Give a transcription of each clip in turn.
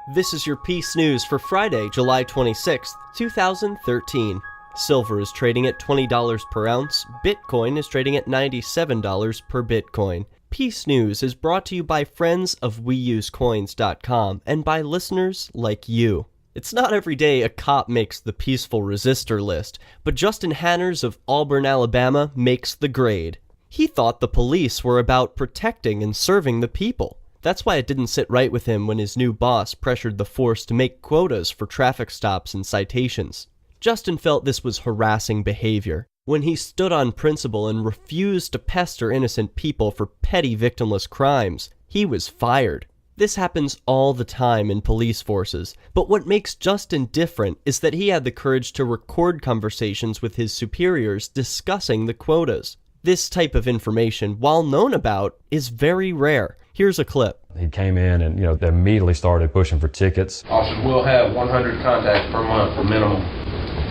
This is your Peace News for Friday, July 26th, 2013. Silver is trading at $20 per ounce. Bitcoin is trading at $97 per Bitcoin. Peace News is brought to you by friends of WeUseCoins.com and by listeners like you. It's not every day a cop makes the peaceful resistor list, but Justin Hanners of Auburn, Alabama makes the grade. He thought the police were about protecting and serving the people. That's why it didn't sit right with him when his new boss pressured the force to make quotas for traffic stops and citations. Justin felt this was harassing behavior. When he stood on principle and refused to pester innocent people for petty victimless crimes, he was fired. This happens all the time in police forces, but what makes Justin different is that he had the courage to record conversations with his superiors discussing the quotas. This type of information, while known about, is very rare. Here's a clip. He came in and, they immediately started pushing for tickets. Officers will have 100 contacts per month for minimum.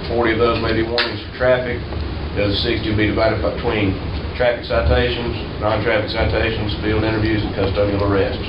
40 of those may be warnings for traffic. The other 60 will be divided between traffic citations, non-traffic citations, field interviews, and custodial arrests.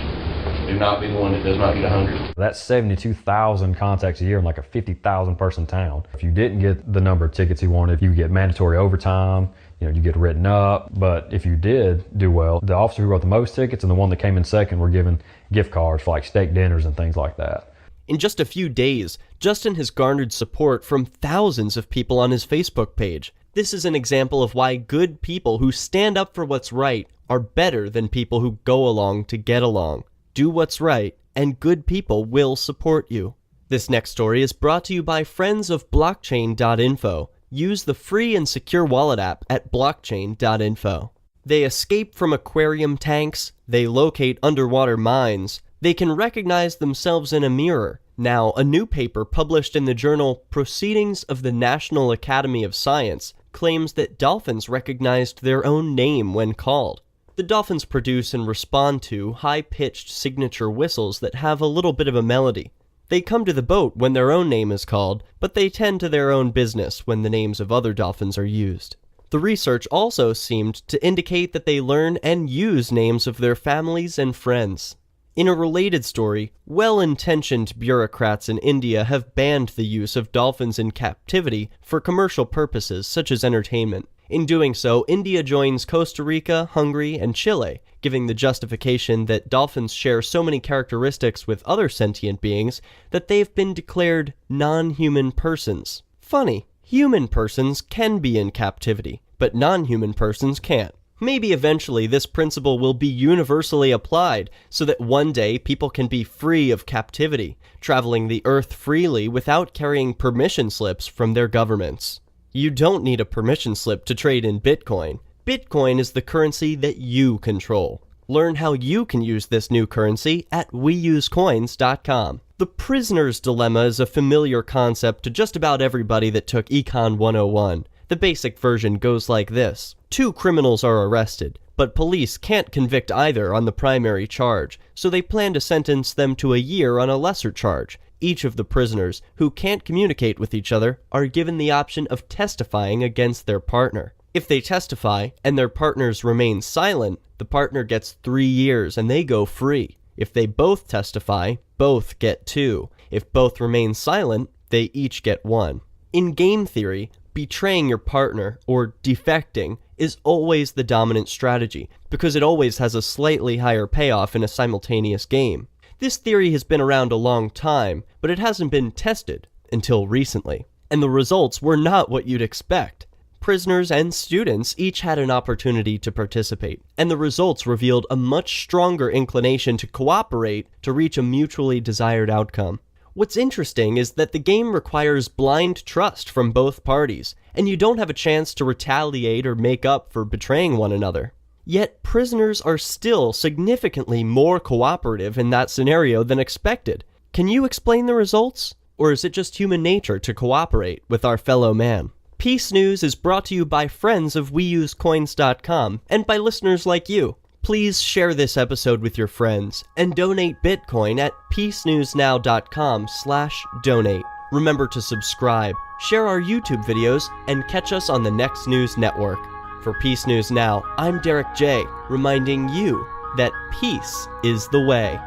Do not be the one that does not get 100. That's 72,000 contacts a year in like a 50,000 person town. If you didn't get the number of tickets he wanted, you get mandatory overtime, you get written up. But if you did do well, the officer who wrote the most tickets and the one that came in second were given gift cards for like steak dinners and things like that. In just a few days, Justin has garnered support from thousands of people on his Facebook page. This is an example of why good people who stand up for what's right are better than people who go along to get along. Do what's right, and good people will support you. This next story is brought to you by friends of blockchain.info. Use the free and secure wallet app at blockchain.info. They escape from aquarium tanks, they locate underwater mines, they can recognize themselves in a mirror. Now, a new paper published in the journal Proceedings of the National Academy of Science claims that dolphins recognized their own name when called. The dolphins produce and respond to high-pitched signature whistles that have a little bit of a melody. They come to the boat when their own name is called, but they tend to their own business when the names of other dolphins are used. The research also seemed to indicate that they learn and use names of their families and friends. In a related story, well-intentioned bureaucrats in India have banned the use of dolphins in captivity for commercial purposes such as entertainment. In doing so, India joins Costa Rica, Hungary, and Chile, giving the justification that dolphins share so many characteristics with other sentient beings that they've been declared non-human persons. Funny, human persons can be in captivity, but non-human persons can't. Maybe eventually this principle will be universally applied so that one day people can be free of captivity, traveling the earth freely without carrying permission slips from their governments. You don't need a permission slip to trade in Bitcoin. Bitcoin is the currency that you control. Learn how you can use this new currency at WeUseCoins.com. The prisoner's dilemma is a familiar concept to just about everybody that took Econ 101. The basic version goes like this. Two criminals are arrested, but police can't convict either on the primary charge, so they plan to sentence them to a year on a lesser charge. Each of the prisoners, who can't communicate with each other, are given the option of testifying against their partner. If they testify, and their partners remain silent, the partner gets 3 years and they go free. If they both testify, both get 2. If both remain silent, they each get 1. In game theory, betraying your partner, or defecting, is always the dominant strategy, because it always has a slightly higher payoff in a simultaneous game. This theory has been around a long time, but it hasn't been tested until recently. And the results were not what you'd expect. Prisoners and students each had an opportunity to participate, and the results revealed a much stronger inclination to cooperate to reach a mutually desired outcome. What's interesting is that the game requires blind trust from both parties, and you don't have a chance to retaliate or make up for betraying one another. Yet prisoners are still significantly more cooperative in that scenario than expected. Can you explain the results? Or is it just human nature to cooperate with our fellow man? Peace News is brought to you by friends of WeUseCoins.com and by listeners like you. Please share this episode with your friends and donate Bitcoin at peacenewsnow.com/donate. Remember to subscribe, share our YouTube videos, and catch us on the next news network. For Peace News Now, I'm Derek J, reminding you that peace is the way.